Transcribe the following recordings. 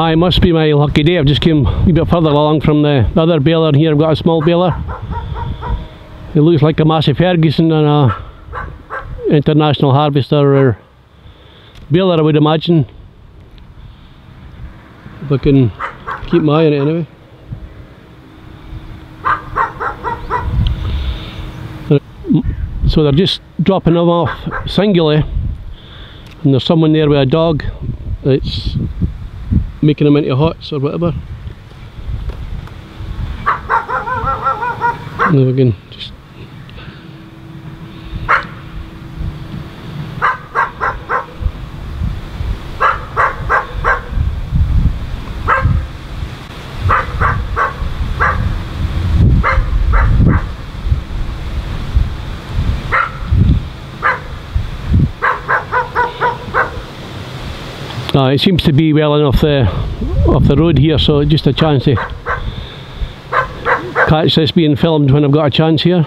It must be my lucky day. I've just came a wee bit further along from the other baler here. I've got a small baler. It looks like a Massey Ferguson and a international harvester or baler, I would imagine. If I can keep my eye on it anyway. So they're just dropping them off singly, and there's someone there with a dog that's making them into hots or whatever. And then we can just it seems to be well enough off the road here, so just a chance to catch this being filmed when I've got a chance here.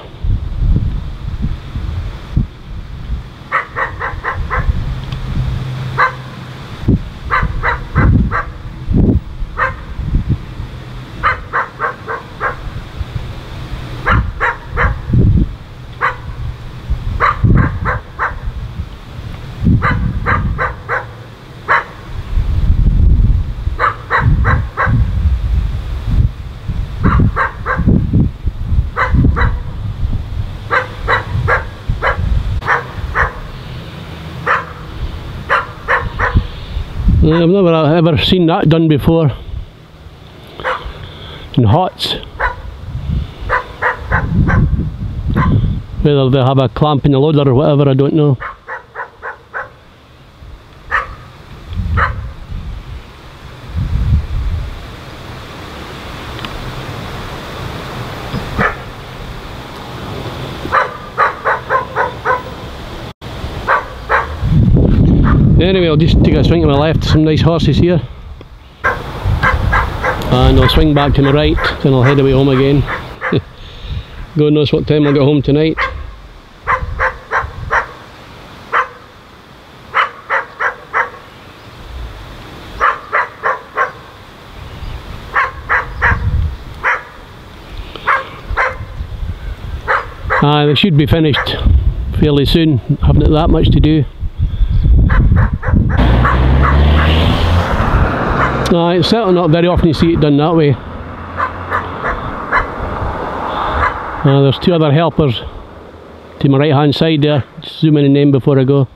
I've never ever seen that done before in hots. Whether they have a clamp in the loader or whatever, I don't know. Anyway, I'll just take a swing to my left, some nice horses here, and I'll swing back to my right, then I'll head away home again. God knows what time I'll get home tonight. They should be finished fairly soon, haven't that much to do. It's certainly not very often you see it done that way. There's two other helpers to my right hand side there. Just zoom in and name before I go.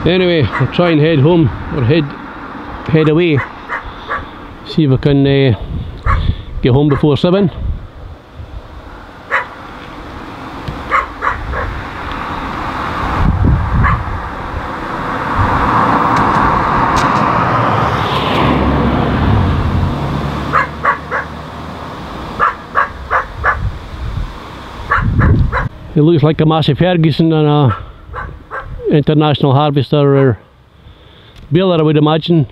Anyway, I'll try and head home, or head away, see if I can get home before 7. It looks like a Massey Ferguson and a international harvester or baler, I would imagine.